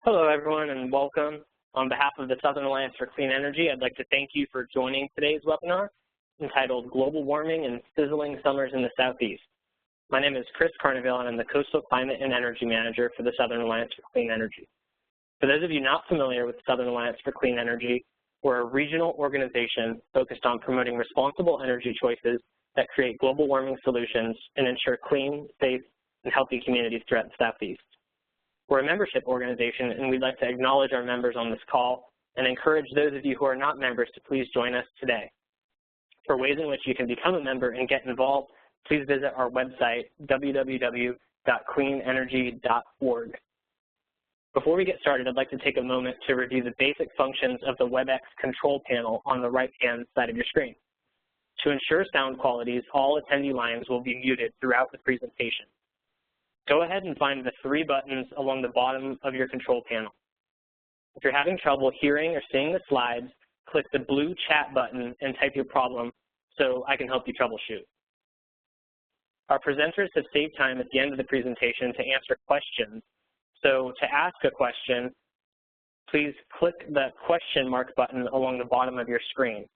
Hello, everyone, and welcome. On behalf of the Southern Alliance for Clean Energy, I'd like to thank you for joining today's webinar entitled Global Warming and Sizzling Summers in the Southeast. My name is Chris Carnevale, and I'm the Coastal Climate and Energy Manager for the Southern Alliance for Clean Energy. For those of you not familiar with the Southern Alliance for Clean Energy, we're a regional organization focused on promoting responsible energy choices that create global warming solutions and ensure clean, safe, and healthy communities throughout the Southeast. We're a membership organization, and we'd like to acknowledge our members on this call and encourage those of you who are not members to please join us today. For ways in which you can become a member and get involved, please visit our website, www.cleanenergy.org. Before we get started, I'd like to take a moment to review the basic functions of the WebEx control panel on the right-hand side of your screen. To ensure sound qualities, all attendee lines will be muted throughout the presentation. Go ahead and find the three buttons along the bottom of your control panel. If you're having trouble hearing or seeing the slides, click the blue chat button and type your problem so I can help you troubleshoot. Our presenters have saved time at the end of the presentation to answer questions. So to ask a question, please click the question mark button along the bottom of your screen.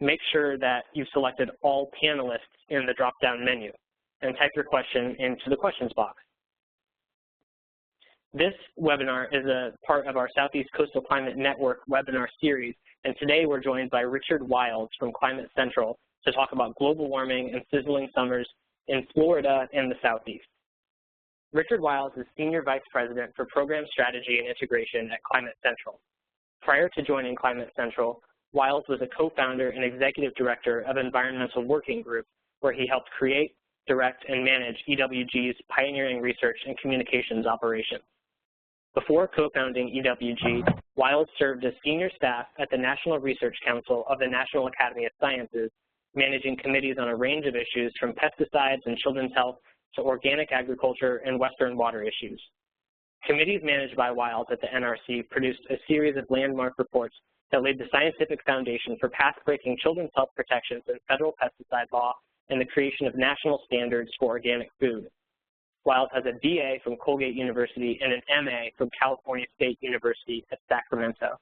Make sure that you've selected all panelists in the drop-down menu and type your question into the questions box. This webinar is a part of our Southeast Coastal Climate Network webinar series, and today we're joined by Richard Wilds from Climate Central to talk about global warming and sizzling summers in Florida and the Southeast. Richard Wilds is Senior Vice President for Program Strategy and Integration at Climate Central. Prior to joining Climate Central, Wilds was a co-founder and executive director of Environmental Working Group, where he helped create, direct, and manage EWG's pioneering research and communications operations. Before co-founding EWG, Wilds served as senior staff at the National Research Council of the National Academy of Sciences, managing committees on a range of issues from pesticides and children's health to organic agriculture and Western water issues. Committees managed by Wilds at the NRC produced a series of landmark reports that laid the scientific foundation for path-breaking children's health protections in federal pesticide law and the creation of national standards for organic food. Wilds has a BA from Colgate University and an MA from California State University at Sacramento.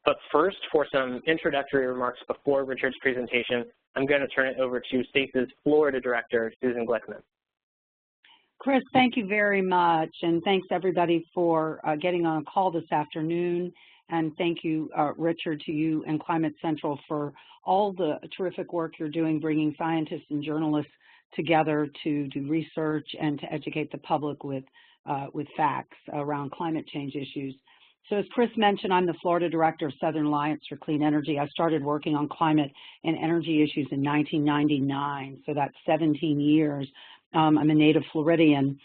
But first, for some introductory remarks before Richard's presentation, I'm going to turn it over to SACE's Florida Director, Susan Glickman. Chris, thank you very much, and thanks everybody for getting on a call this afternoon. And thank you, Richard, to you and Climate Central for all the terrific work you're doing, bringing scientists and journalists together to do research and to educate the public with facts around climate change issues. So as Chris mentioned, I'm the Florida Director of Southern Alliance for Clean Energy. I started working on climate and energy issues in 1999, so that's 17 years. I'm a native Floridian,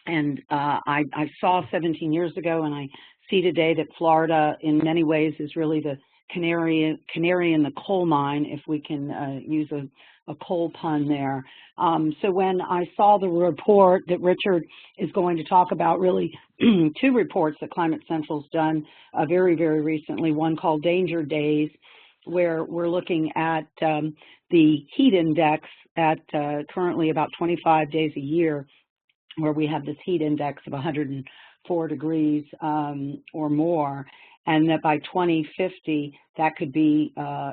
and I saw 17 years ago, and I see today that Florida in many ways is really the canary in the coal mine, if we can use a coal pun there. So when I saw the report that Richard is going to talk about, really two reports that Climate Central's done very, very recently, one called Danger Days, where we're looking at the heat index at currently about 25 days a year, where we have this heat index of 104 degrees or more, and that by 2050, that could be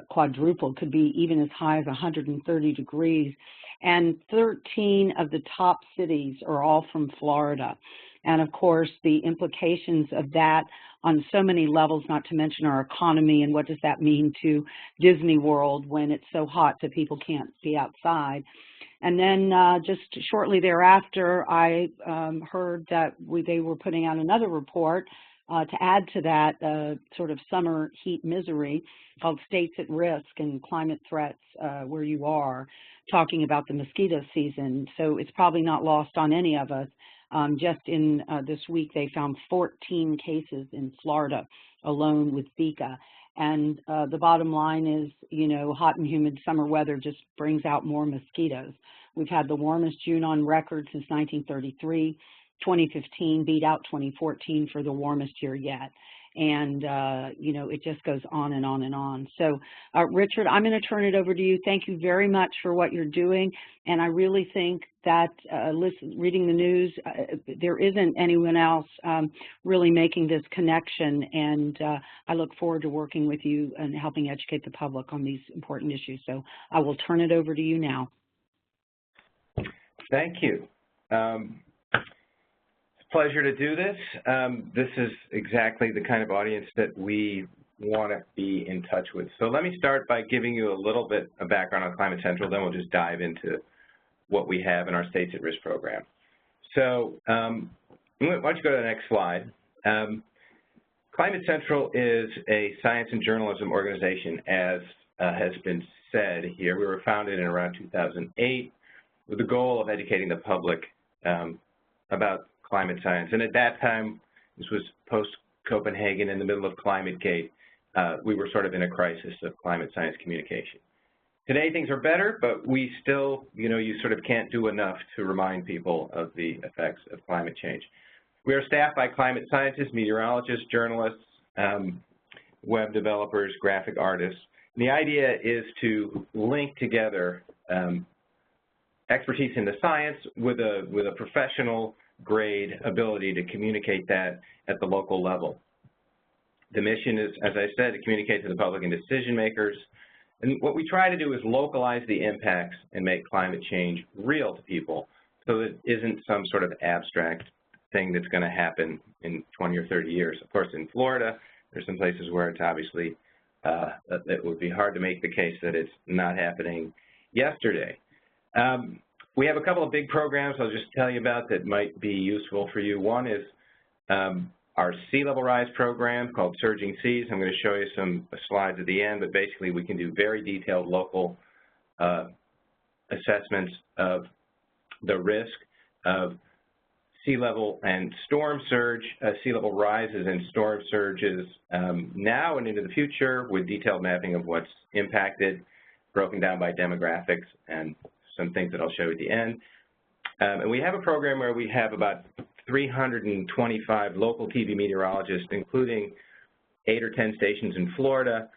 quadrupled, could be even as high as 130 degrees. And 13 of the top cities are all from Florida. And of course, the implications of that on so many levels, not to mention our economy, and what does that mean to Disney World when it's so hot that people can't be outside. And then just shortly thereafter, I heard that they were putting out another report to add to that sort of summer heat misery called States at Risk and Climate Threats Where You Are, talking about the mosquito season. So it's probably not lost on any of us. Just in this week, they found 14 cases in Florida alone with Zika. And the bottom line is, you know, hot and humid summer weather just brings out more mosquitoes. We've had the warmest June on record since 1933. 2015 beat out 2014 for the warmest year yet. and, you know, it just goes on and on and on. So, Richard, I'm going to turn it over to you. Thank you very much for what you're doing, and I really think that reading the news, there isn't anyone else really making this connection, and I look forward to working with you and helping educate the public on these important issues. So I will turn it over to you now. Thank you. It's a pleasure to do this. This is exactly the kind of audience that we want to be in touch with. So let me start by giving you a little bit of background on Climate Central, then we'll just dive into what we have in our States at Risk program. So why don't you go to the next slide. Climate Central is a science and journalism organization, as has been said here. We were founded in around 2008 with the goal of educating the public about climate science. And at that time, this was post-Copenhagen, in the middle of ClimateGate, we were sort of in a crisis of climate science communication. Today things are better, but we still, you know, you sort of can't do enough to remind people of the effects of climate change. We are staffed by climate scientists, meteorologists, journalists, web developers, graphic artists. And the idea is to link together expertise in the science with a professional grade ability to communicate that at the local level. The mission is, as I said, to communicate to the public and decision makers. And what we try to do is localize the impacts and make climate change real to people, so that it isn't some sort of abstract thing that's going to happen in 20 or 30 years. Of course, in Florida, there's some places where it's obviously, it would be hard to make the case that it's not happening yesterday. We have a couple of big programs I'll just tell you about that might be useful for you. One is our sea level rise program called Surging Seas. I'm going to show you some slides at the end, but basically we can do very detailed local assessments of the risk of sea level and storm surge, sea level rises and storm surges now and into the future, with detailed mapping of what's impacted, broken down by demographics and some things that I'll show you at the end. And we have a program where we have about 325 local TV meteorologists, including 8 or 10 stations in Florida,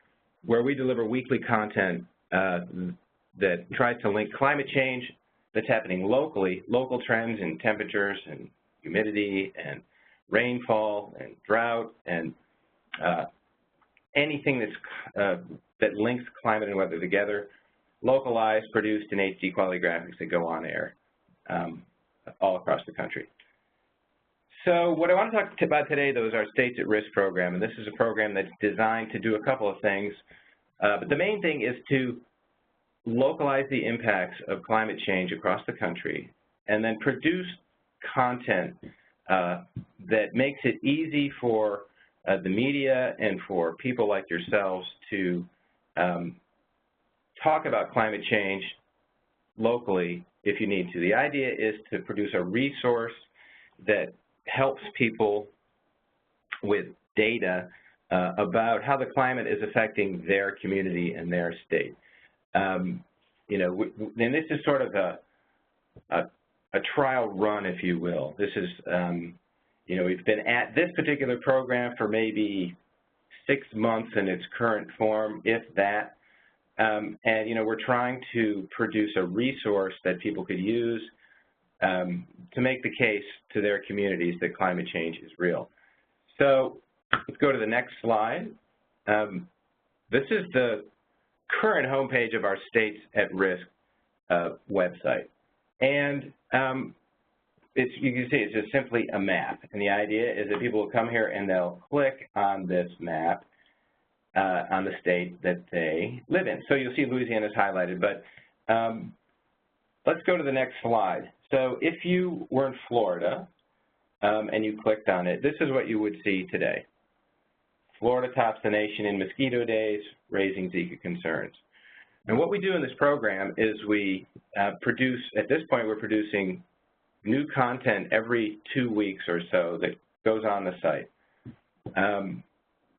where we deliver weekly content that tries to link climate change that's happening locally, local trends in temperatures and humidity and rainfall and drought and anything that's, that links climate and weather together, localized, produced in HD quality graphics that go on air all across the country. So what I want to talk about today, though, is our States at Risk program, and this is a program that's designed to do a couple of things. But the main thing is to localize the impacts of climate change across the country and then produce content that makes it easy for the media and for people like yourselves to talk about climate change locally if you need to. The idea is to produce a resource that helps people with data about how the climate is affecting their community and their state. You know, and this is sort of a trial run, if you will. This is, you know, we've been at this particular program for maybe 6 months in its current form, if that. And, you know, we're trying to produce a resource that people could use to make the case to their communities that climate change is real. So let's go to the next slide. This is the current homepage of our States at Risk website. And you can see it's just simply a map. And the idea is that people will come here and they'll click on this map on the state that they live in. So you'll see Louisiana is highlighted, but let's go to the next slide. So if you were in Florida and you clicked on it, this is what you would see today. Florida tops the nation in mosquito days, raising Zika concerns. And what we do in this program is we produce, at this point we're producing new content every 2 weeks or so that goes on the site.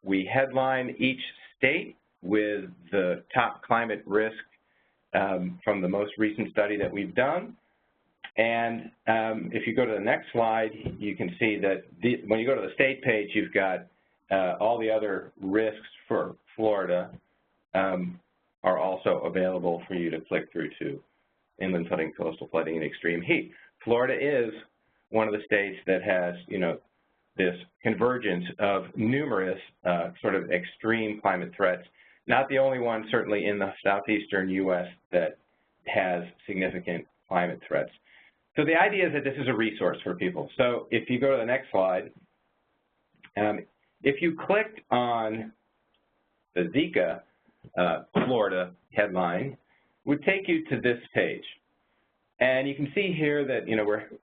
We headline each state with the top climate risk from the most recent study that we've done. And if you go to the next slide, you can see that when you go to the state page, you've got all the other risks for Florida are also available for you to click through to: inland flooding, coastal flooding, and extreme heat. Florida is one of the states that has, this convergence of numerous sort of extreme climate threats. Not the only one, certainly, in the southeastern U.S. that has significant climate threats. So the idea is that this is a resource for people. So if you go to the next slide, if you clicked on the Zika Florida headline, it would take you to this page. And you can see here that,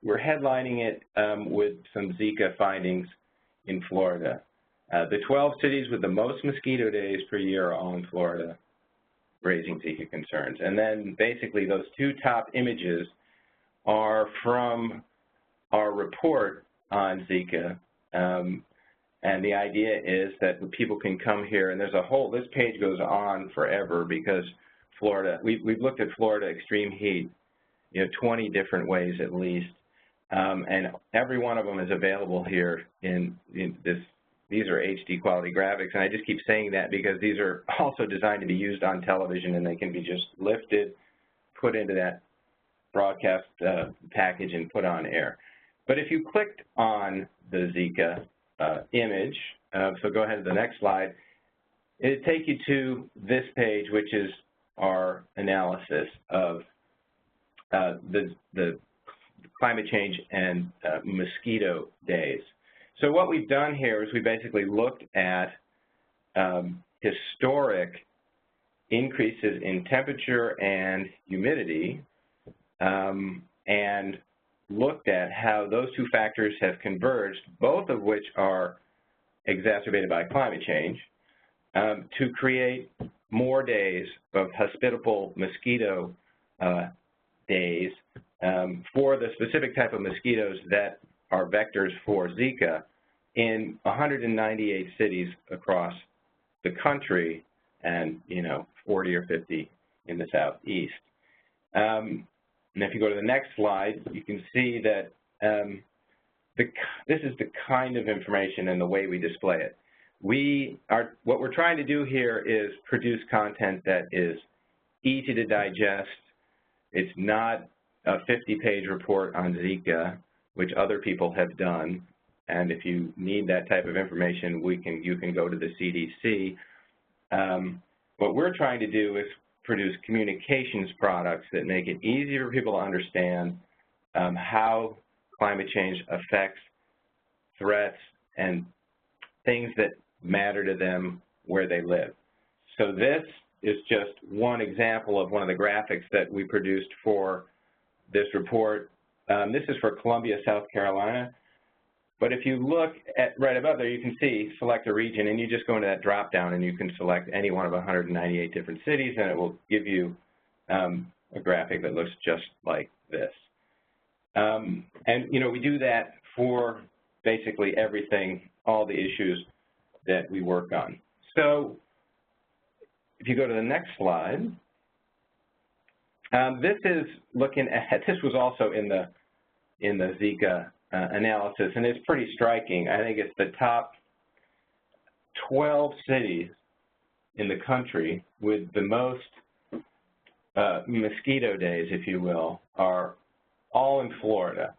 we're headlining it with some Zika findings in Florida. The 12 cities with the most mosquito days per year are all in Florida, raising Zika concerns. And then basically those two top images are from our report on Zika. And the idea is that people can come here, and there's a whole, this page goes on forever because Florida, we've looked at Florida extreme heat, 20 different ways at least. And every one of them is available here in this. These are HD quality graphics, and I just keep saying that because these are also designed to be used on television, and they can be just lifted, put into that broadcast package, and put on air. But if you clicked on the Zika image, so go ahead to the next slide, it'd take you to this page, which is our analysis of the climate change and mosquito days. So what we've done here is we basically looked at historic increases in temperature and humidity and looked at how those two factors have converged, both of which are exacerbated by climate change, to create more days of hospitable mosquito days for the specific type of mosquitoes that are vectors for Zika in 198 cities across the country and, 40 or 50 in the southeast. And if you go to the next slide, you can see that this is the kind of information and the way we display it. What we're trying to do here is produce content that is easy to digest. It's not a 50-page report on Zika, which other people have done. And if you need that type of information, you can go to the CDC. What we're trying to do is produce communications products that make it easier for people to understand how climate change affects threats and things that matter to them where they live. So this is just one example of one of the graphics that we produced for this report. This is for Columbia, South Carolina. But if you look at right above there, you can see select a region, and you just go into that drop down and you can select any one of 198 different cities, and it will give you a graphic that looks just like this. And we do that for basically everything, all the issues that we work on. So if you go to the next slide, this is looking at, this was also in the Zika analysis, and it's pretty striking. I think it's the top 12 cities in the country with the most mosquito days, if you will, are all in Florida.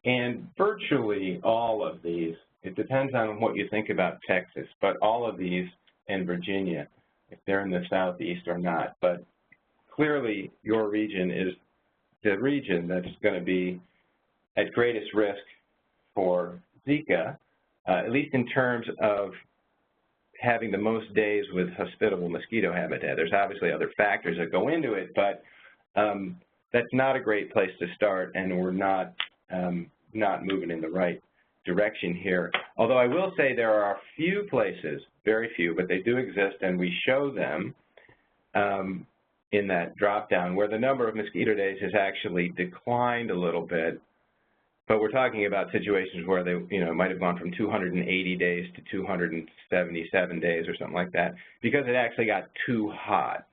And virtually all of these, it depends on what you think about Texas, but all of these in Virginia, if they're in the southeast or not. But clearly your region is the region that's going to be at greatest risk for Zika, at least in terms of having the most days with hospitable mosquito habitat. There's obviously other factors that go into it, but that's not a great place to start, and we're not moving in the right direction here. Although I will say there are a few places, very few, but they do exist, and we show them in that drop-down where the number of mosquito days has actually declined a little bit. But we're talking about situations where they, might have gone from 280 days to 277 days or something like that, because it actually got too hot.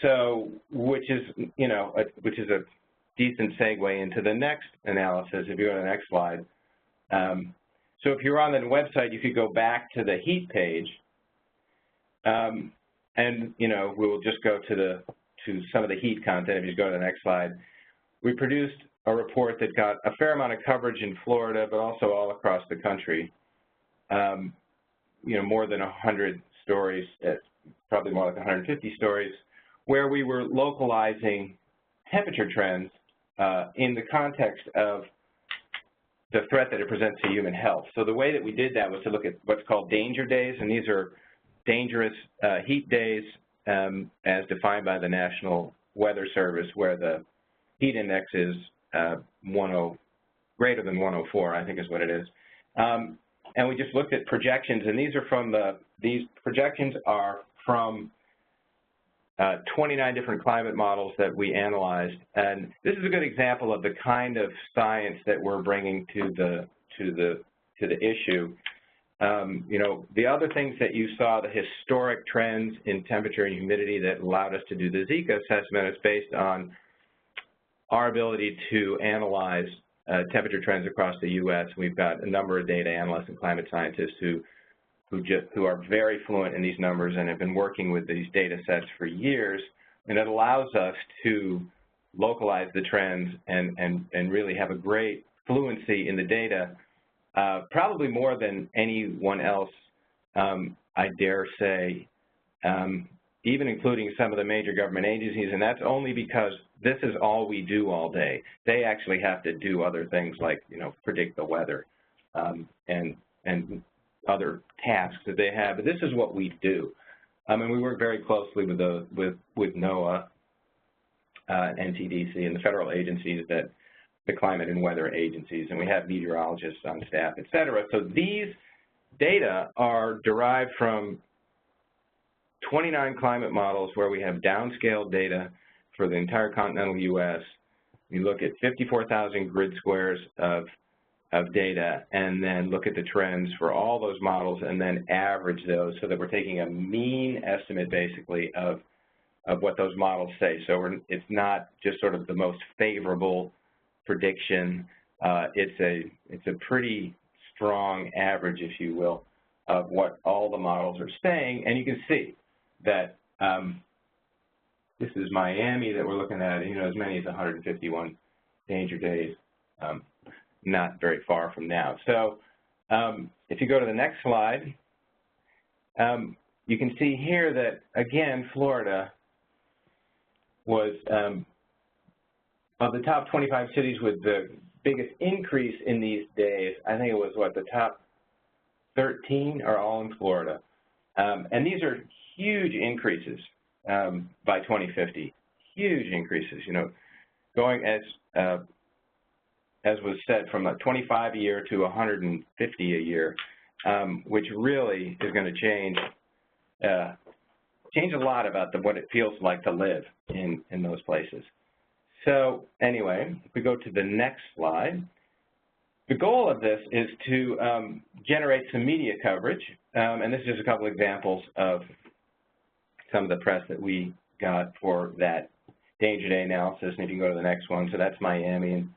So, which is a decent segue into the next analysis. If you go to the next slide, So if you're on the website, you could go back to the heat page, and we'll just go to some of the heat content. If you go to the next slide, we produced a report that got a fair amount of coverage in Florida, but also all across the country. More than 100 stories, probably more like 150 stories, where we were localizing temperature trends in the context of the threat that it presents to human health. So the way that we did that was to look at what's called danger days, and these are dangerous heat days as defined by the National Weather Service, where the heat index is greater than 104, I think is what it is. And we just looked at projections, and these projections are from 29 different climate models that we analyzed, and this is a good example of the kind of science that we're bringing to the issue. The other things that you saw, the historic trends in temperature and humidity that allowed us to do the Zika assessment, is based on our ability to analyze temperature trends across the U.S. We've got a number of data analysts and climate scientists who are very fluent in these numbers and have been working with these data sets for years, and it allows us to localize the trends and really have a great fluency in the data, probably more than anyone else, I dare say, even including some of the major government agencies, and that's only because this is all we do all day. They actually have to do other things like, predict the weather and other tasks that they have, but this is what we do. And we work very closely with NOAA, NTDC, and the federal agencies, the climate and weather agencies, and we have meteorologists on staff, et cetera. So these data are derived from 29 climate models where we have downscaled data for the entire continental U.S. We look at 54,000 grid squares of data, and then look at the trends for all those models and then average those, so that we're taking a mean estimate basically of what those models say. So it's not just sort of the most favorable prediction. It's a pretty strong average, if you will, of what all the models are saying. And you can see that this is Miami that we're looking at, as many as 151 danger days. Not very far from now. So if you go to the next slide, you can see here that, again, Florida was of the top 25 cities with the biggest increase in these days. I think it was, the top 13 are all in Florida. And these are huge increases by 2050, huge increases, going as was said, from a 25 a year to 150 a year, which really is going to change a lot about what it feels like to live in those places. So anyway, if we go to the next slide, the goal of this is to generate some media coverage, and this is just a couple examples of some of the press that we got for that danger day analysis. And if you can go to the next one, so that's Miami, and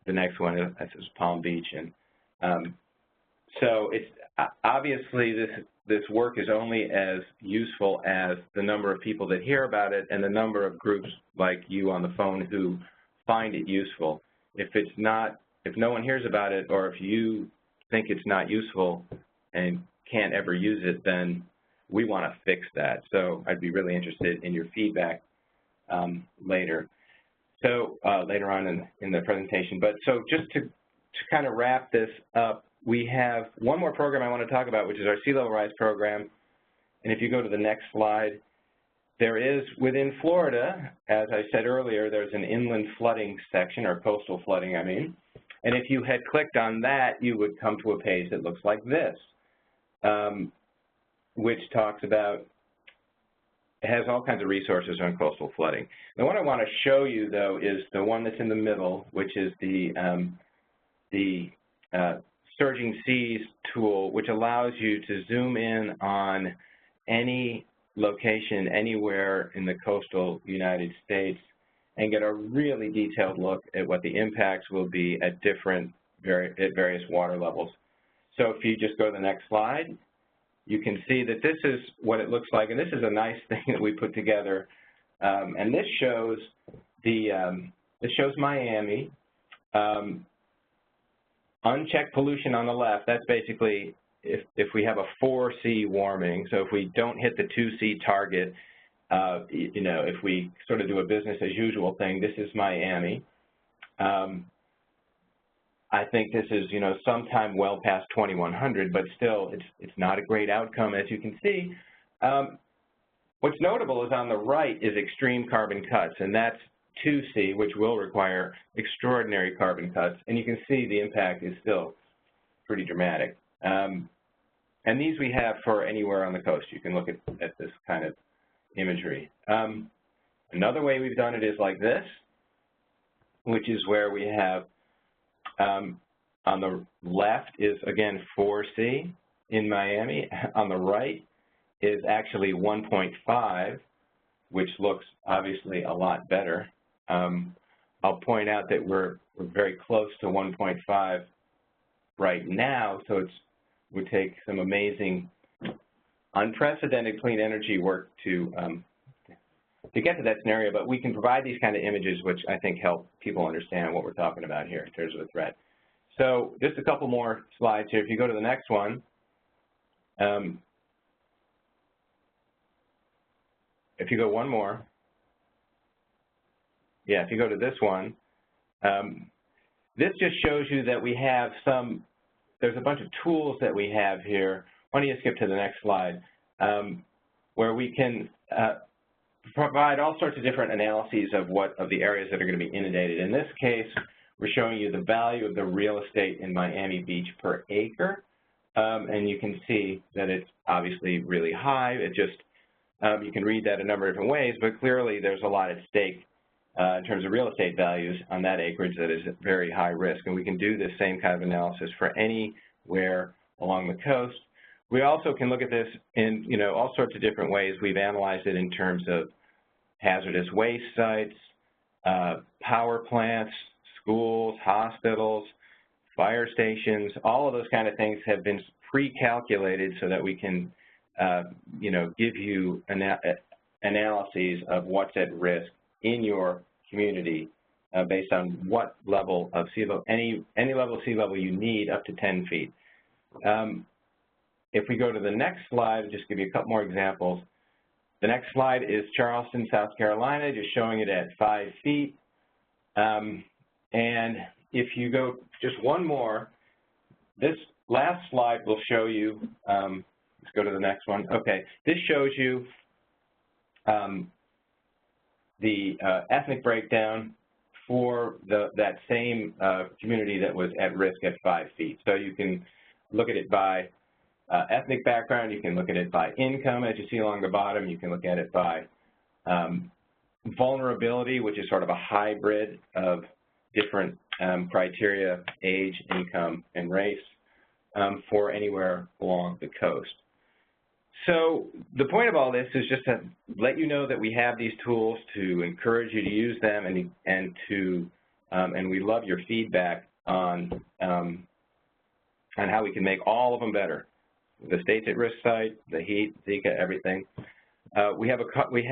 the next one is Palm Beach. And so it's obviously this work is only as useful as the number of people that hear about it and the number of groups like you on the phone who find it useful. If no one hears about it, or if you think it's not useful and can't ever use it, then we want to fix that. So I'd be really interested in your feedback later. So later on in the presentation. But so just to kind of wrap this up, we have one more program I want to talk about, which is our sea level rise program. And if you go to the next slide, there is, within Florida, as I said earlier, there's an inland flooding section, or coastal flooding, I mean. And if you had clicked on that, you would come to a page that looks like this, which talks about, it has all kinds of resources on coastal flooding. The one I want to show you, though, is the one that's in the middle, which is the Surging Seas tool, which allows you to zoom in on any location anywhere in the coastal United States and get a really detailed look at what the impacts will be at various water levels. So if you just go to the next slide, you can see that this is what it looks like, and this is a nice thing that we put together. And this shows this shows Miami. Unchecked pollution on the left, that's basically if we have a 4C warming, so if we don't hit the 2C target, you know, if we sort of do a business as usual thing, this is Miami. I think this is, you know, sometime well past 2100, but still it's not a great outcome, as you can see. What's notable is on the right is extreme carbon cuts, and that's 2C, which will require extraordinary carbon cuts, and you can see the impact is still pretty dramatic. And these we have for anywhere on the coast. You can look at this kind of imagery. Another way we've done it is like this, which is where we have on the left is, again, 4C in Miami. On the right is actually 1.5, which looks obviously a lot better. I'll point out that we're very close to 1.5 right now, so it would take some amazing, unprecedented clean energy work to get to that scenario, but we can provide these kind of images which I think help people understand what we're talking about here in terms of a threat. So just a couple more slides here. If you go to the next one, if you go one more, yeah, if you go to this one, this just shows you that we have there's a bunch of tools that we have here. Why don't you skip to the next slide, where we can provide all sorts of different analyses of the areas that are going to be inundated. In this case, we're showing you the value of the real estate in Miami Beach per acre, and you can see that it's obviously really high. It just, you can read that a number of different ways, but clearly there's a lot at stake in terms of real estate values on that acreage that is at very high risk, and we can do this same kind of analysis for anywhere along the coast. We also can look at this in, you know, all sorts of different ways. We've analyzed it in terms of hazardous waste sites, power plants, schools, hospitals, fire stations. All of those kind of things have been pre-calculated so that we can, you know, give you analyses of what's at risk in your community based on what level of sea level, any level of sea level you need up to 10 feet. If we go to the next slide, I'll just give you a couple more examples. The next slide is Charleston, South Carolina, just showing it at 5 feet. And if you go just one more, this last slide will show you, let's go to the next one. Okay, this shows you the ethnic breakdown for that same community that was at risk at 5 feet. So you can look at it by ethnic background, you can look at it by income, as you see along the bottom, you can look at it by vulnerability, which is sort of a hybrid of different criteria, age, income, and race for anywhere along the coast. So the point of all this is just to let you know that we have these tools, to encourage you to use them, and we love your feedback on how we can make all of them better. The states at risk site, the heat, Zika, everything. We have probably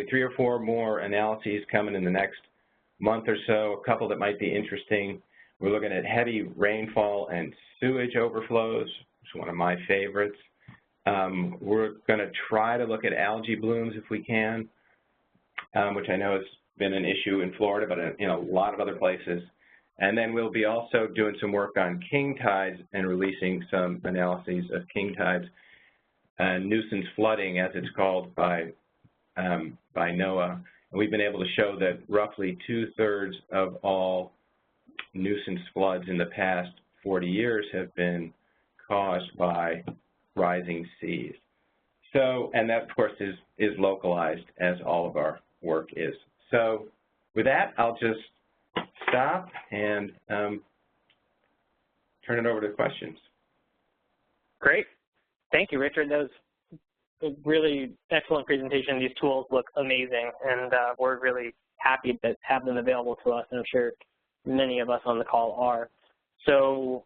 3 or 4 more analyses coming in the next month or so, a couple that might be interesting. We're looking at heavy rainfall and sewage overflows, which is one of my favorites. We're going to try to look at algae blooms if we can, which I know has been an issue in Florida, but in a lot of other places. And then we'll be also doing some work on king tides and releasing some analyses of king tides and nuisance flooding, as it's called by NOAA. And we've been able to show that roughly 2/3 of all nuisance floods in the past 40 years have been caused by rising seas. So, and that, of course, is localized, as all of our work is. So with that, I'll just stop and turn it over to questions. Great. Thank you, Richard. That was a really excellent presentation. These tools look amazing, and we're really happy to have them available to us, and I'm sure many of us on the call are. So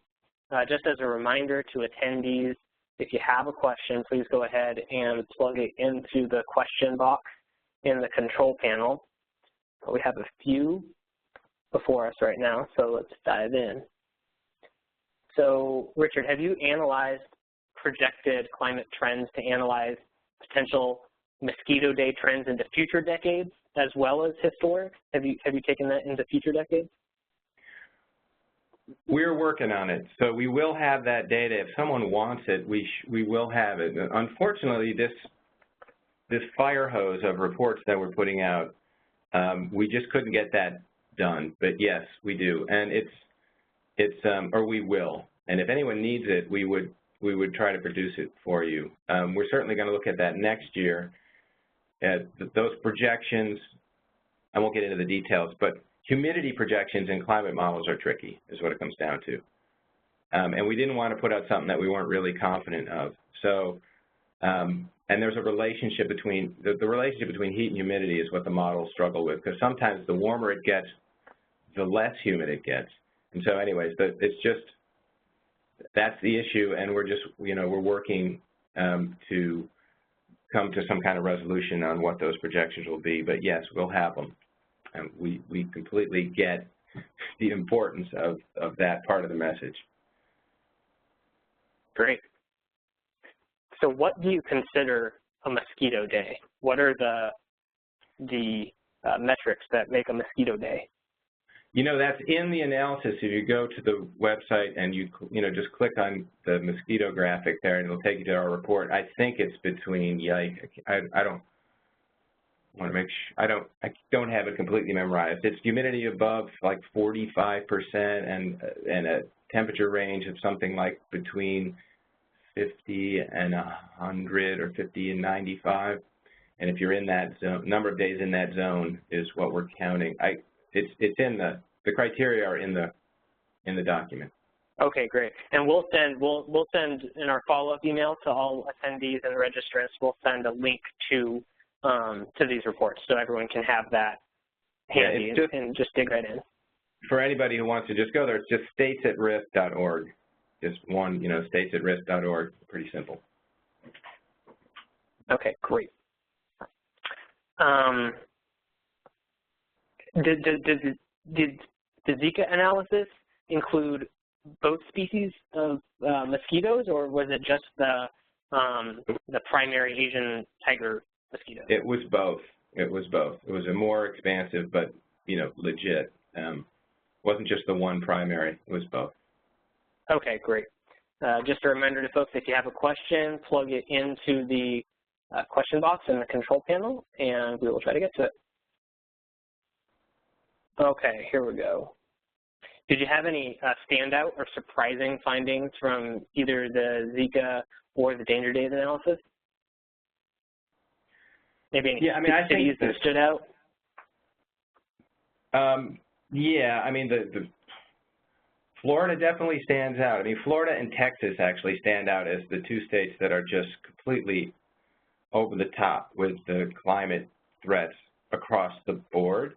just as a reminder to attendees, if you have a question, please go ahead and plug it into the question box in the control panel. We have a few before us right now, so let's dive in. So, Richard, have you analyzed projected climate trends to analyze potential mosquito day trends into future decades as well as historic? Have you taken that into future decades? We're working on it, so we will have that data. If someone wants it, we will have it. Unfortunately, this fire hose of reports that we're putting out, we just couldn't get that done. But yes, we do, and or we will. And if anyone needs it, we would try to produce it for you. We're certainly going to look at that next year. Those projections, I won't get into the details, but humidity projections in climate models are tricky, is what it comes down to. And we didn't want to put out something that we weren't really confident of. So, and there's a relationship between, the relationship between heat and humidity is what the models struggle with, because sometimes the warmer it gets, the less humid it gets. And so anyways, it's just, that's the issue, and we're just, we're working to come to some kind of resolution on what those projections will be. But yes, we'll have them. And we completely get the importance of that part of the message. Great. So what do you consider a mosquito day? What are the metrics that make a mosquito day? That's in the analysis. If you go to the website and you just click on the mosquito graphic there, and it'll take you to our report. I think it's between, I don't want to make sure, I don't have it completely memorized. It's humidity above like 45% and a temperature range of something like between 50 and 100 or 50 and 95. And if you're in that zone, number of days in that zone is what we're counting. It's in the criteria are in the document. Okay, great. And we'll send in our follow-up email to all attendees and registrants. We'll send a link to these reports so everyone can have that handy and just dig right in. For anybody who wants to just go there, it's just statesAtRisk.org. Just one, statesAtRisk.org. Pretty simple. Okay, great. Did the Zika analysis include both species of mosquitoes, or was it just the primary Asian tiger mosquito? It was both. It was both. It was a more expansive, but legit. Wasn't just the one primary. It was both. Okay, great. Just a reminder to folks, if you have a question, plug it into the question box in the control panel, and we will try to get to it. Okay, here we go. Did you have any standout or surprising findings from either the Zika or the danger days analysis? Maybe any cities that stood out? The Florida definitely stands out. Florida and Texas actually stand out as the two states that are just completely over the top with the climate threats across the board.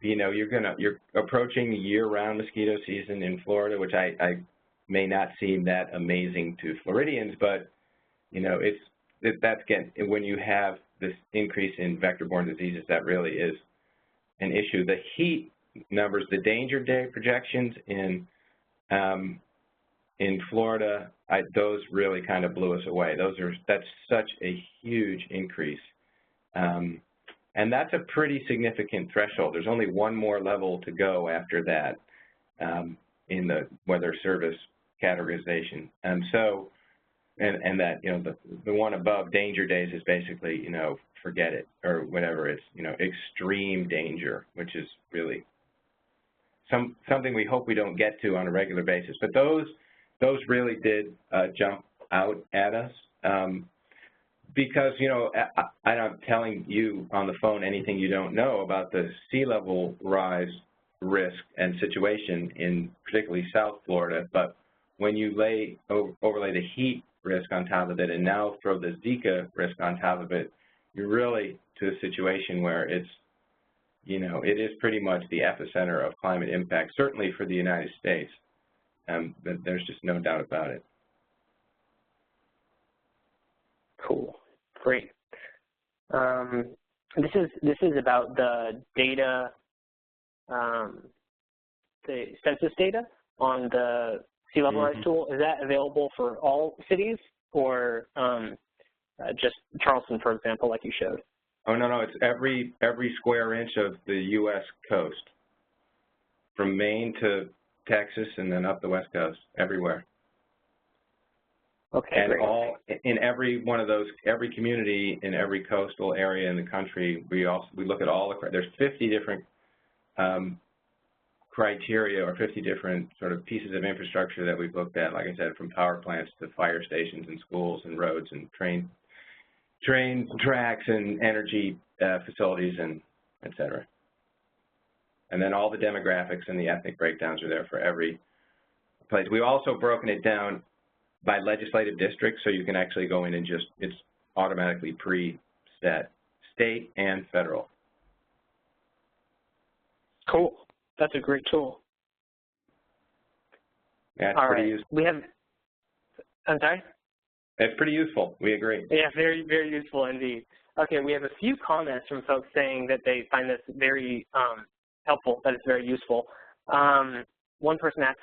You're approaching the year-round mosquito season in Florida, which I may not seem that amazing to Floridians, but when you have this increase in vector-borne diseases, that really is an issue. The heat numbers, the danger day projections in Florida, those really kind of blew us away. That's such a huge increase. And that's a pretty significant threshold. There's only one more level to go after that in the weather service categorization. And so, and that, the one above danger days is basically, forget it, or whatever. It's, extreme danger, which is really something we hope we don't get to on a regular basis. But those really did jump out at us. Because, I'm not telling you on the phone anything you don't know about the sea level rise risk and situation in particularly South Florida, but when you overlay the heat risk on top of it and now throw the Zika risk on top of it, you're really to a situation where it's, it is pretty much the epicenter of climate impact, certainly for the United States. There's just no doubt about it. Cool, great. This is about the data, the census data on the sea level rise tool. Is that available for all cities, or just Charleston, for example, like you showed? Oh, no, it's every square inch of the U.S. coast, from Maine to Texas and then up the West Coast, everywhere. Okay, and great. all in every one of those, every community in every coastal area in the country, we look at all the, there's 50 different criteria or 50 different sort of pieces of infrastructure that we've looked at, like I said, from power plants to fire stations and schools and roads and train tracks and energy facilities and et cetera. And then all the demographics and the ethnic breakdowns are there for every place. We've also broken it down by legislative district, so you can actually go in and just, it's automatically pre-set, state and federal. Cool. That's a great tool. Yeah, it's all pretty right. useful. We have, I'm sorry? It's pretty useful. We agree. Yeah, very, very useful indeed. Okay, we have a few comments from folks saying that they find this very helpful, that it's very useful. One person asked,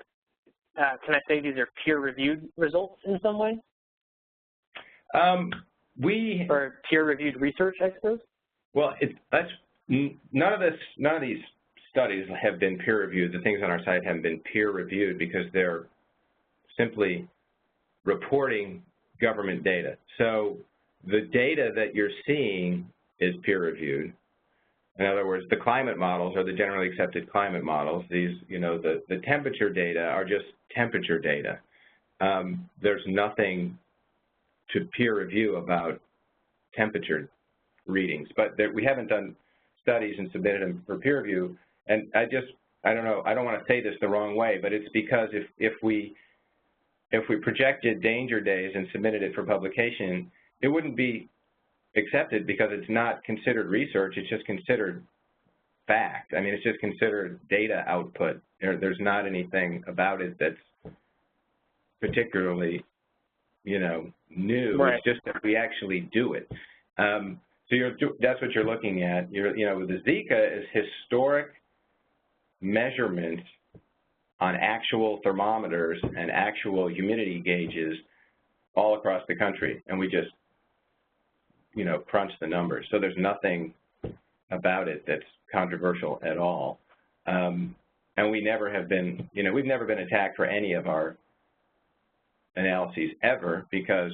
can I say these are peer-reviewed results in some way? Or peer-reviewed research, I suppose? Well, none of these studies have been peer-reviewed. The things on our site haven't been peer-reviewed because they're simply reporting government data. So the data that you're seeing is peer-reviewed. In other words, the climate models are the generally accepted climate models. These, you know, the temperature data are just temperature data. There's nothing to peer review about temperature readings, but we haven't done studies and submitted them for peer review. And I don't know, I don't want to say this the wrong way, but it's because if we projected danger days and submitted it for publication, it wouldn't be accepted because it's not considered research, it's just considered fact. I mean, it's just considered data output. There's not anything about it that's particularly, you know, new. Right. It's just that we actually do it. So that's what you're looking at. You know, the Zika is historic measurements on actual thermometers and actual humidity gauges all across the country, and we just, you know, crunch the numbers. So there's nothing about it that's controversial at all. And we never have been, you know, we've never been attacked for any of our analyses ever because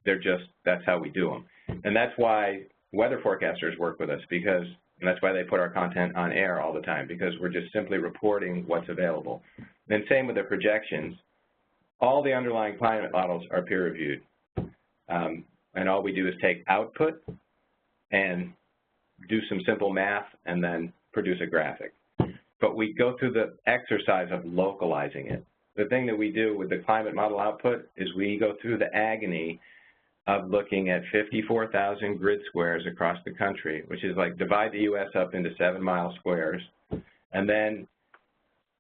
they're just, that's how we do them. And that's why weather forecasters work with us because, and that's why they put our content on air all the time, because we're just simply reporting what's available. And same with the projections. All the underlying climate models are peer-reviewed. And all we do is take output and do some simple math and then produce a graphic. But we go through the exercise of localizing it. The thing that we do with the climate model output is we go through the agony of looking at 54,000 grid squares across the country, which is like divide the U.S. up into 7-mile squares, and then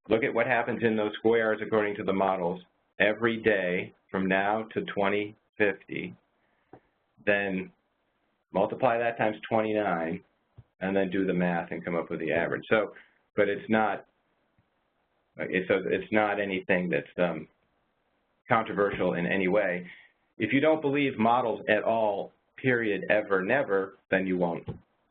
look at what happens in those squares according to the models every day from now to 2050. Then multiply that times 29, and then do the math and come up with the average. So, but it's not anything that's controversial in any way. If you don't believe models at all, period, ever, never, then you won't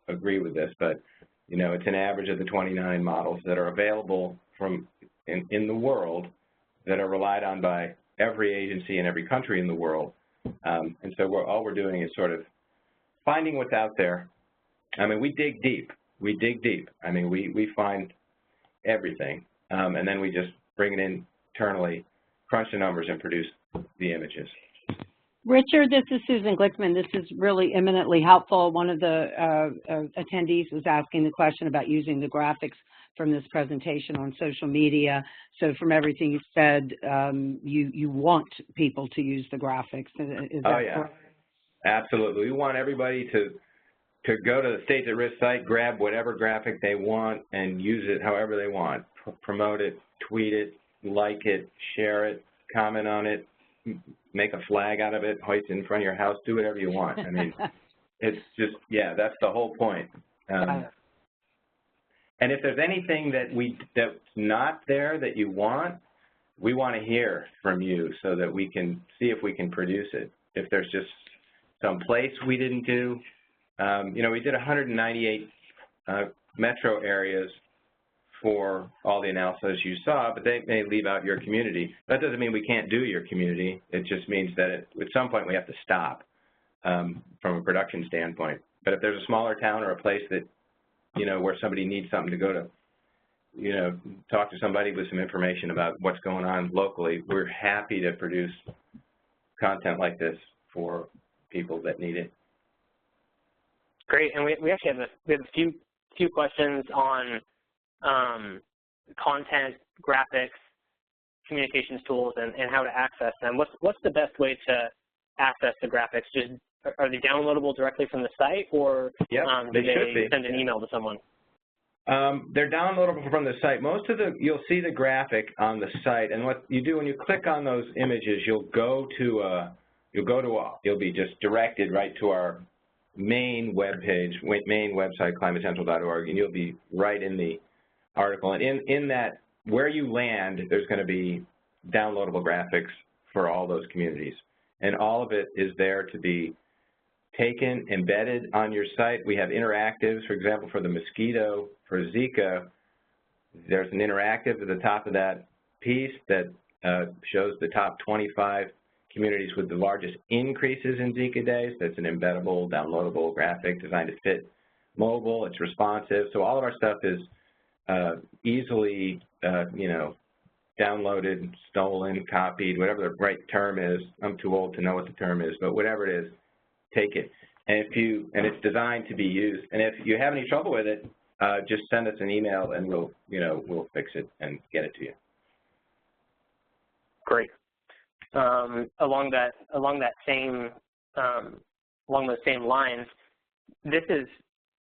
agree with this. But you know, it's an average of the 29 models that are available from in the world that are relied on by every agency in every country in the world. And so all we're doing is sort of finding what's out there. I mean, we dig deep. We dig deep. I mean, we find everything, and then we just bring it in internally, crunch the numbers, and produce the images. Richard, this is Susan Glickman. This is really eminently helpful. One of the attendees was asking the question about using the graphics from this presentation on social media. So from everything you said, you want people to use the graphics. Is that correct? Absolutely. We want everybody to go to the States at Risk site, grab whatever graphic they want, and use it however they want. Promote it, tweet it, like it, share it, comment on it, make a flag out of it, hoist it in front of your house, do whatever you want. I mean, it's just, yeah, that's the whole point. And if there's anything that's not there that you want, we want to hear from you so that we can see if we can produce it. If there's just some place we didn't do, you know, we did 198 metro areas for all the analysis you saw, but they may leave out your community. That doesn't mean we can't do your community. It just means that at some point we have to stop from a production standpoint. But if there's a smaller town or a place that, you know, where somebody needs something to go to, you know, talk to somebody with some information about what's going on locally, we're happy to produce content like this for people that need it. Great, and we actually have a few questions on content, graphics, communications tools, and how to access them. What's the best way to access the graphics? Just are they downloadable directly from the site, or yep, do they send an email to someone? They're downloadable from the site. Most of you'll see the graphic on the site, and what you do when you click on those images, you'll be just directed right to our main web page, main website, climatecentral.org, and you'll be right in the article. And in that, where you land, there's going to be downloadable graphics for all those communities. And all of it is there to be taken, embedded on your site. We have interactives, for example, for the mosquito, for Zika, there's an interactive at the top of that piece that shows the top 25 communities with the largest increases in Zika days. That's an embeddable, downloadable graphic designed to fit mobile. It's responsive. So all of our stuff is easily, you know, downloaded, stolen, copied, whatever the right term is. I'm too old to know what the term is, but whatever it is, take it. And it's designed to be used. And if you have any trouble with it, just send us an email and we'll fix it and get it to you. Great. Along those same lines,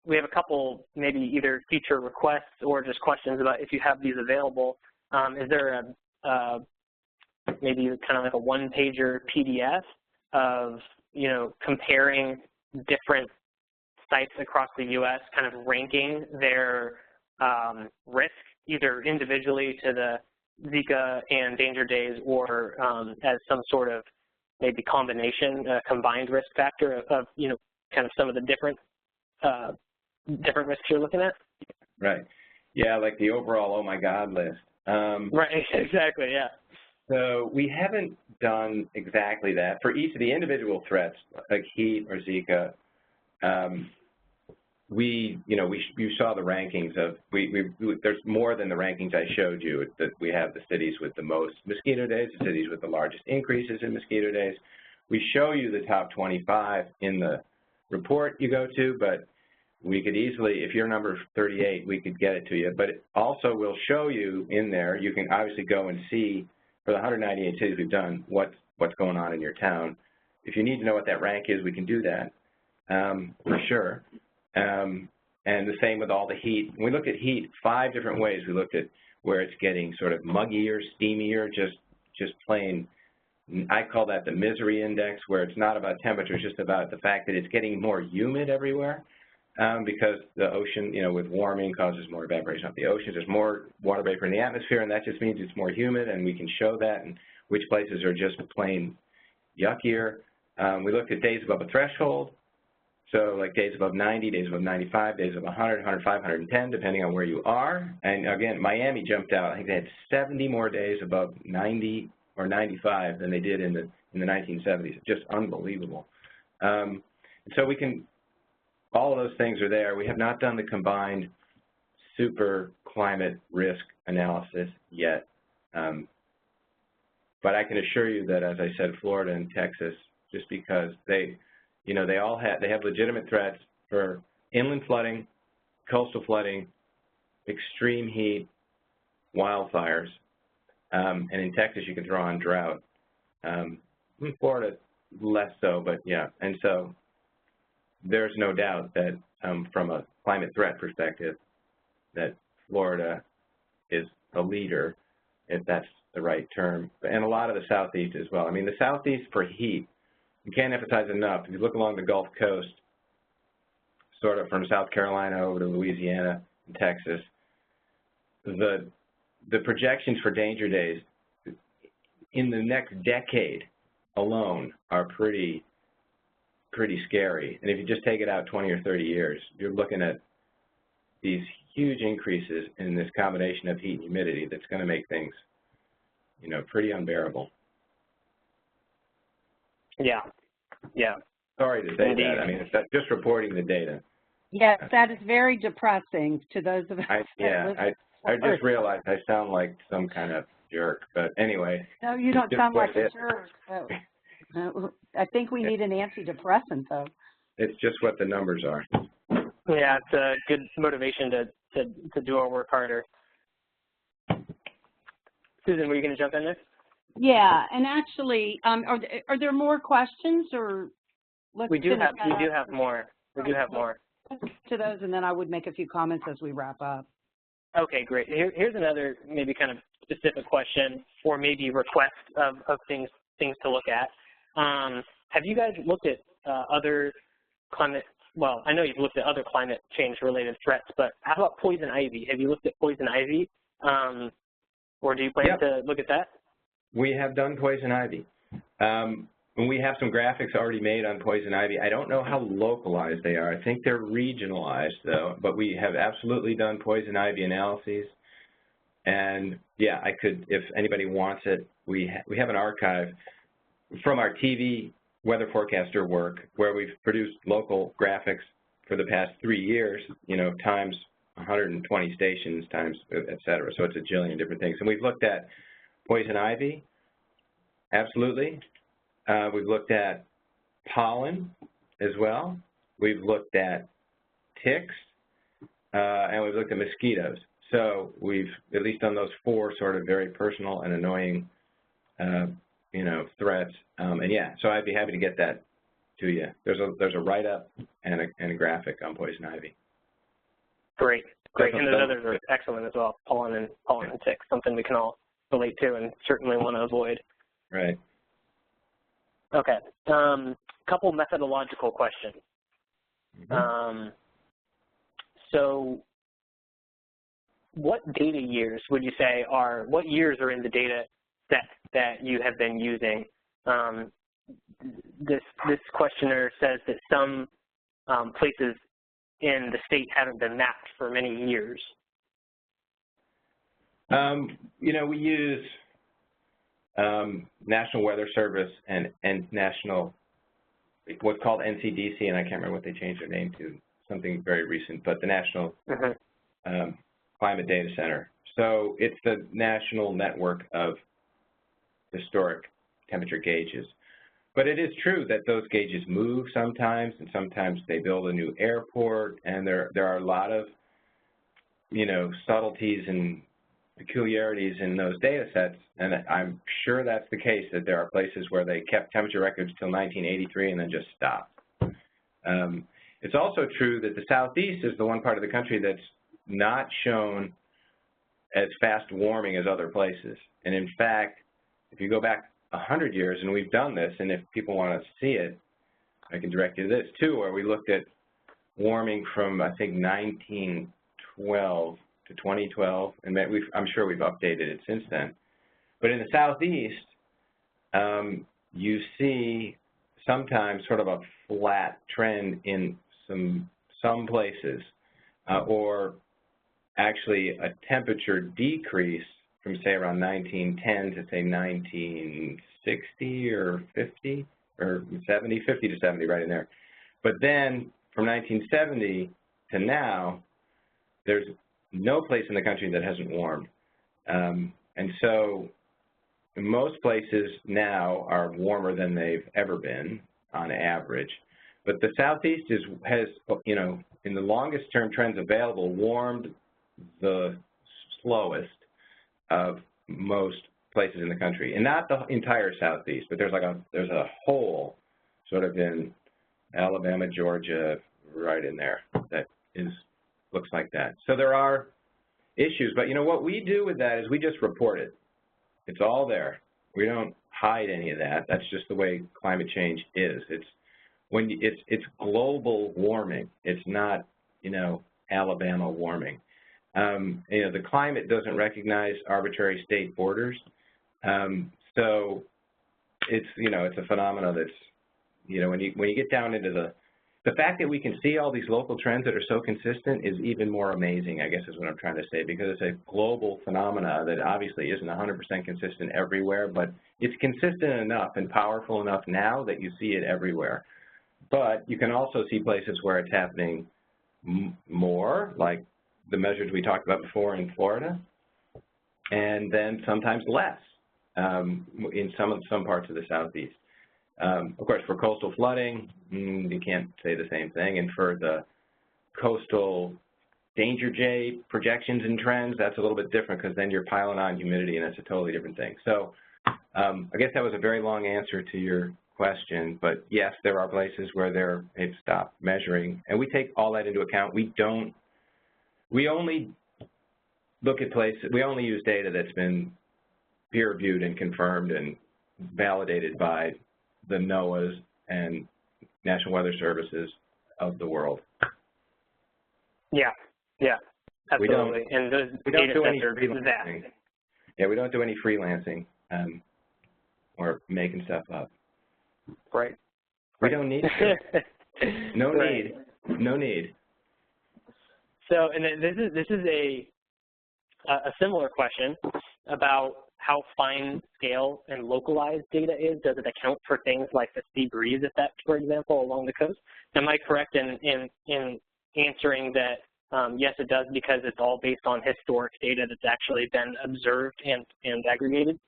we have a couple maybe either feature requests or just questions about if you have these available. Is there maybe kind of like a one-pager PDF of, you know, comparing different sites across the U.S., kind of ranking their risk either individually to the Zika and danger days or as some sort of maybe combination, combined risk factor of, you know, kind of some of the different risks you're looking at? Right. Yeah, like the overall oh my God list. Right, exactly, yeah. So we haven't done exactly that. For each of the individual threats, like heat or Zika, you saw the rankings of, there's more than the rankings I showed you. That we have the cities with the most mosquito days, the cities with the largest increases in mosquito days. We show you the top 25 in the report you go to, but we could easily, if you're number 38, we could get it to you. But it also will show you in there, you can obviously go and see for the 198 cities we've done what's going on in your town. If you need to know what that rank is, we can do that for sure. And the same with all the heat. When we looked at heat 5 different ways. We looked at where it's getting sort of muggier, steamier, just plain. I call that the misery index, where it's not about temperature, it's just about the fact that it's getting more humid everywhere because the ocean, you know, with warming causes more evaporation off the oceans. There's more water vapor in the atmosphere, and that just means it's more humid, and we can show that, and which places are just plain yuckier. We looked at days above a threshold. So like days above 90, days above 95, days above 100, 105, 110, depending on where you are. And again, Miami jumped out. I think they had 70 more days above 90 or 95 than they did in the 1970s. Just unbelievable. So we can, all of those things are there. We have not done the combined super climate risk analysis yet. But I can assure you that, as I said, Florida and Texas, just because they have legitimate threats for inland flooding, coastal flooding, extreme heat, wildfires, and in Texas you can throw on drought. In Florida, less so, but yeah. And so there's no doubt that from a climate threat perspective, that Florida is a leader if that's the right term, and a lot of the Southeast as well. I mean, the Southeast for heat, you can't emphasize enough. If you look along the Gulf Coast, sort of from South Carolina over to Louisiana and Texas, the projections for danger days in the next decade alone are pretty scary. And if you just take it out 20 or 30 years, you're looking at these huge increases in this combination of heat and humidity that's going to make things, you know, pretty unbearable. Yeah, yeah. Sorry to say Indeed. that. I mean, it's just reporting the data. Yes, that is very depressing to those of us. I just realized I sound like some kind of jerk, but anyway. No, you don't sound like a jerk. I think we need an antidepressant, though. It's just what the numbers are. Yeah, it's a good motivation to do our work harder. Susan, were you going to jump in there? Yeah, and actually, are there more questions, or let's we do have more. We do have more. Let's get to those, and then I would make a few comments as we wrap up. Okay, great. Here's another maybe kind of specific question, or maybe request of things to look at. Have you guys looked at other climate? Well, I know you've looked at other climate change related threats, but how about poison ivy? Have you looked at poison ivy, or do you plan to look at that? We have done poison ivy. And we have some graphics already made on poison ivy. I don't know how localized they are. I think they're regionalized, though. But we have absolutely done poison ivy analyses. And, yeah, I could, if anybody wants it, we have an archive from our TV weather forecaster work where we've produced local graphics for the past 3 years, you know, times 120 stations, times et cetera. So it's a jillion different things. And we've looked at poison ivy, absolutely. We've looked at pollen as well. We've looked at ticks, and we've looked at mosquitoes. So we've at least done those 4 sort of very personal and annoying, you know, threats. And yeah, so I'd be happy to get that to you. There's a write-up and a graphic on poison ivy. Great, great. And those others are excellent as well. Pollen and ticks, something we can all relate to and certainly want to avoid. Right. Okay. Couple methodological questions. So what data years would you say what years are in the data set that you have been using? This questioner says that some places in the state haven't been mapped for many years. You know, we use National Weather Service and National, what's called NCDC, and I can't remember what they changed their name to, something very recent, but the National Climate Data Center. So it's the national network of historic temperature gauges. But it is true that those gauges move sometimes, and sometimes they build a new airport, and there are a lot of, you know, subtleties and peculiarities in those data sets, and I'm sure that's the case, that there are places where they kept temperature records till 1983 and then just stopped. It's also true that the Southeast is the one part of the country that's not shown as fast warming as other places. And in fact, if you go back 100 years, and we've done this, and if people want to see it, I can direct you to this too, where we looked at warming from, I think, 1912 to 2012, and I'm sure we've updated it since then. But in the Southeast, you see sometimes sort of a flat trend in some places, or actually a temperature decrease from, say, around 1910 to, say, 1960 or 50 or 70, 50 to 70, right in there. But then from 1970 to now, there's no place in the country that hasn't warmed. And so most places now are warmer than they've ever been on average. But the Southeast has, you know, in the longest term trends available, warmed the slowest of most places in the country. And not the entire Southeast, but there's a hole sort of in Alabama, Georgia, right in there that looks like that. So there are issues, but you know what we do with that is we just report it. It's all there. We don't hide any of that. That's just the way climate change is. It's global warming. It's not, Alabama warming. The climate doesn't recognize arbitrary state borders. So it's, it's a phenomena that's, when you get down into the fact that we can see all these local trends that are so consistent is even more amazing, I guess is what I'm trying to say, because it's a global phenomena that obviously isn't 100% consistent everywhere, but it's consistent enough and powerful enough now that you see it everywhere. But you can also see places where it's happening more, like the measures we talked about before in Florida, and then sometimes less in some parts of the Southeast. Of course, for coastal flooding, you can't say the same thing. And for the coastal danger J projections and trends, that's a little bit different because then you're piling on humidity, and that's a totally different thing. So I guess that was a very long answer to your question. But, yes, there are places where they've stopped measuring. And we take all that into account. We only look at places, we only use data that's been peer-reviewed and confirmed and validated by the NOAAs and National Weather Services of the world. Yeah, absolutely. And those data sets are vast. Yeah, we don't do any freelancing or making stuff up. Right. We don't need to. No need. No need. So, and then this is a similar question about how fine scale and localized data is. Does it account for things like the sea breeze effect, for example, along the coast? Am I correct in answering that yes, it does, because it's all based on historic data that's actually been observed and aggregated?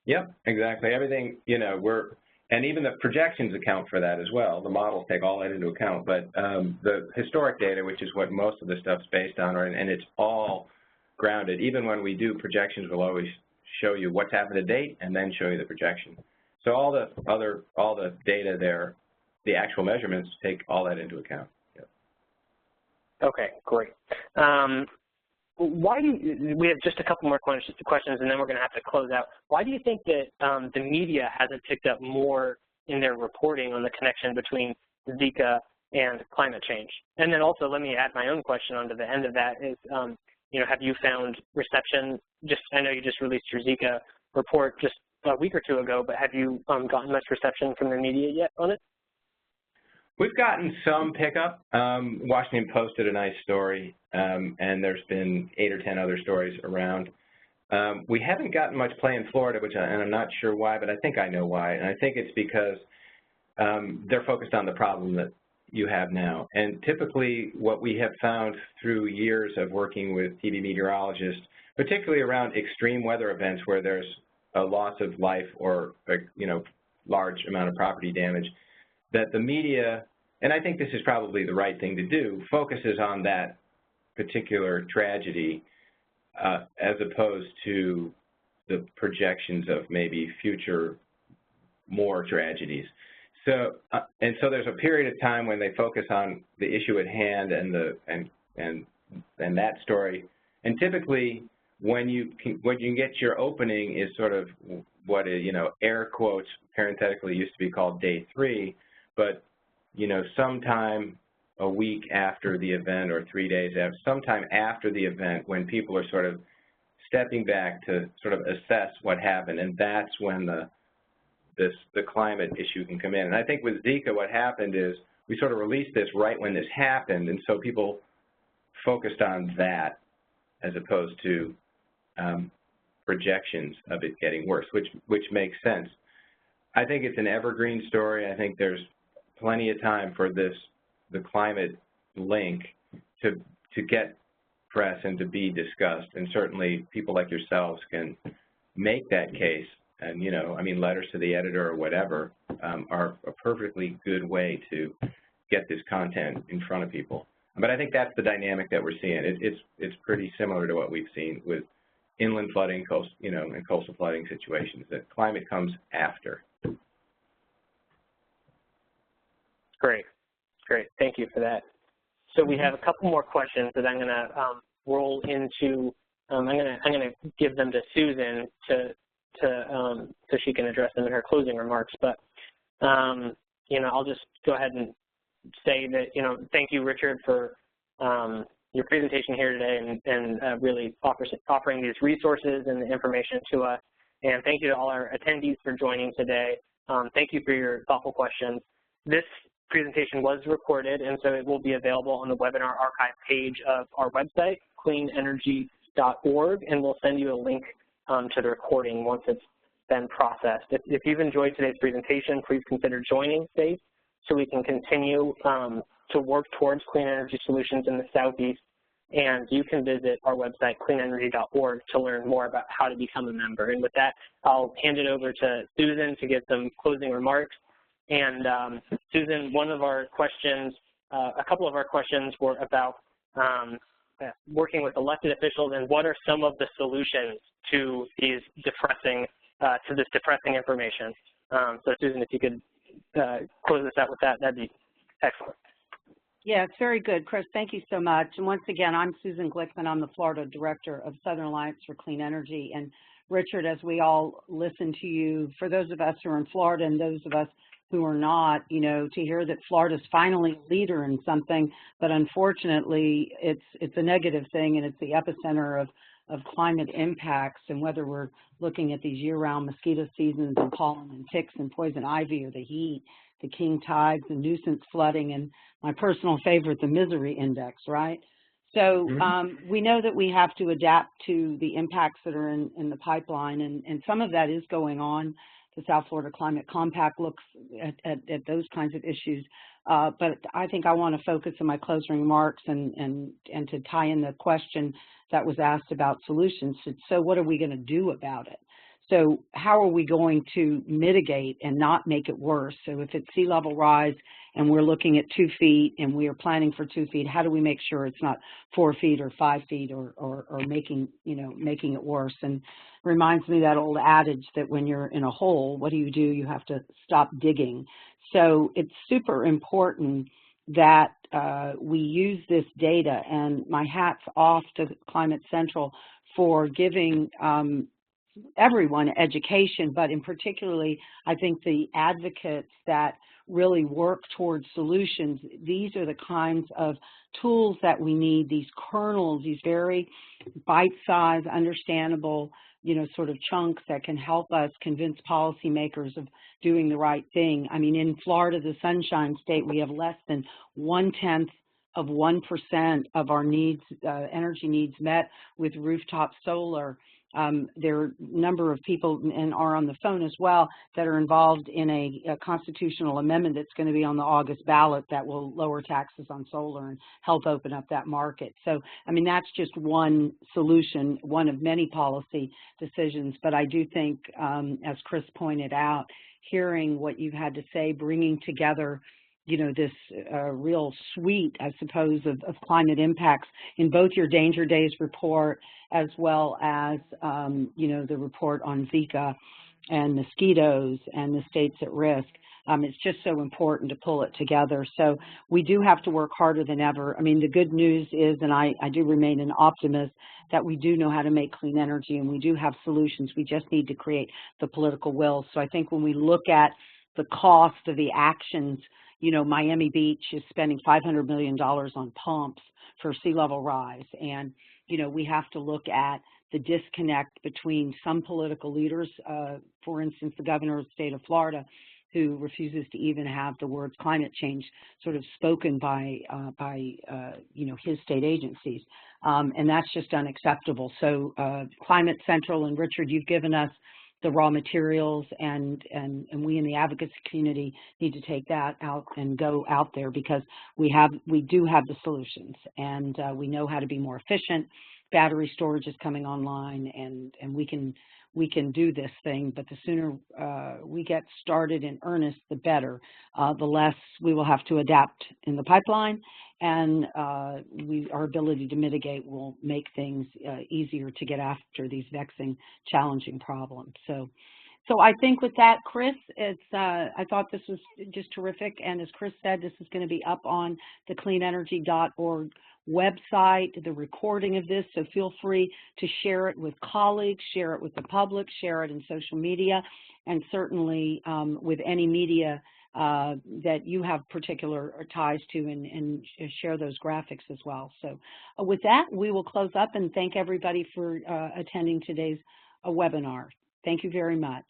Yep, exactly. Everything, and even the projections account for that as well. The models take all that into account. But the historic data, which is what most of the stuff's based on, and it's all grounded. Even when we do projections, we'll always show you what's happened to date and then show you the projection. So all the data there, the actual measurements, take all that into account. Yep. Okay, great. We have just a couple more questions, and then we're going to have to close out. Why do you think that the media hasn't picked up more in their reporting on the connection between Zika and climate change? And then also, let me add my own question onto the end of that is, have you found reception? I know you just released your Zika report just a week or two ago, but have you gotten much reception from the media yet on it? We've gotten some pickup. Washington Post did a nice story, and there's been 8 or 10 other stories around. We haven't gotten much play in Florida, and I'm not sure why, but I think I know why. And I think it's because they're focused on the problem that you have now. And typically what we have found through years of working with TV meteorologists, particularly around extreme weather events where there's a loss of life or large amount of property damage, that the media, and I think this is probably the right thing to do, focuses on that particular tragedy as opposed to the projections of maybe future more tragedies. So so there's a period of time when they focus on the issue at hand and that story. And typically, when you get your opening is sort of what air quotes parenthetically used to be called day 3, but sometime a week after the event or 3 days after, sometime after the event, when people are sort of stepping back to sort of assess what happened, and that's when the climate issue can come in. And I think with Zika, what happened is we sort of released this right when this happened, and so people focused on that as opposed to projections of it getting worse, which makes sense. I think it's an evergreen story. I think there's plenty of time for the climate link to get press and to be discussed, and certainly people like yourselves can make that case. And, letters to the editor or whatever are a perfectly good way to get this content in front of people. But I think that's the dynamic that we're seeing. It's pretty similar to what we've seen with inland flooding, and coastal flooding situations. That climate comes after. Great. Thank you for that. So we have a couple more questions that I'm going to roll into. I'm going to give them to Susan to so she can address them in her closing remarks. But you know, I'll just go ahead and say that, you know, thank you, Richard, for your presentation here today and really offering these resources and the information to us. And thank you to all our attendees for joining today. Thank you for your thoughtful questions. This presentation was recorded, and so it will be available on the webinar archive page of our website, cleanenergy.org, and we'll send you a link to the recording once it's been processed. If you've enjoyed today's presentation, please consider joining SACE so we can continue to work towards clean energy solutions in the Southeast. And you can visit our website, cleanenergy.org, to learn more about how to become a member. And with that, I'll hand it over to Susan to give some closing remarks. And Susan, one of our questions, a couple of our questions were about working with elected officials and what are some of the solutions to these depressing, this depressing information. So Susan, if you could close us out with that, that'd be excellent. Yeah, it's very good, Chris. Thank you so much. And once again, I'm Susan Glickman. I'm the Florida Director of Southern Alliance for Clean Energy. And Richard, as we all listen to you, for those of us who are in Florida and those of us who are not, you know, to hear that Florida's finally a leader in something, but unfortunately it's a negative thing, and it's the epicenter of climate impacts. And whether we're looking at these year-round mosquito seasons and pollen and ticks and poison ivy, or the heat, the king tides, the nuisance flooding, and my personal favorite, the misery index, right? So we know that we have to adapt to the impacts that are in the pipeline, and some of that is going on. The South Florida Climate Compact looks at those kinds of issues. But I think I want to focus on my closing remarks and to tie in the question that was asked about solutions. So what are we going to do about it? So how are we going to mitigate and not make it worse? So if it's sea level rise and we're looking at 2 feet and we are planning for 2 feet, how do we make sure it's not 4 feet or 5 feet or making it worse? And reminds me that old adage that when you're in a hole, what do? You have to stop digging. So it's super important that we use this data, and my hat's off to Climate Central for giving everyone education, but in particularly, I think the advocates that really work towards solutions. These are the kinds of tools that we need, these kernels, these very bite-sized, understandable, you know, sort of chunks that can help us convince policymakers of doing the right thing. I mean, in Florida, the Sunshine State, we have less than 1/10 of 1% of our needs, energy needs met with rooftop solar. There are a number of people, and are on the phone as well, that are involved in a constitutional amendment that's going to be on the August ballot that will lower taxes on solar and help open up that market. So, I mean, that's just one solution, one of many policy decisions. But I do think, as Chris pointed out, hearing what you've had to say, bringing together, you know, this real suite, I suppose, of climate impacts in both your Danger Days report as well as, you know, the report on Zika and mosquitoes and the states at risk. It's just so important to pull it together. So we do have to work harder than ever. I mean, the good news is, and I do remain an optimist, that we do know how to make clean energy and we do have solutions. We just need to create the political will. So I think when we look at the cost of the actions, you know, Miami Beach is spending $500 million on pumps for sea level rise. And, you know, we have to look at the disconnect between some political leaders, for instance, the governor of the state of Florida, who refuses to even have the words climate change sort of spoken by you know, his state agencies. And that's just unacceptable. So Climate Central and Richard, you've given us the raw materials, and we in the advocacy community need to take that out and go out there, because we do have the solutions, and we know how to be more efficient. Battery storage is coming online, and we can do this thing. But the sooner we get started in earnest, the better. The less we will have to adapt in the pipeline, and our ability to mitigate will make things easier to get after these vexing, challenging problems. So So I think with that, Chris, I thought this was just terrific. And as Chris said, this is going to be up on the cleanenergy.org website, the recording of this. So feel free to share it with colleagues, share it with the public, share it in social media, and certainly with any media that you have particular ties to, and share those graphics as well. So with that, we will close up and thank everybody for attending today's webinar. Thank you very much.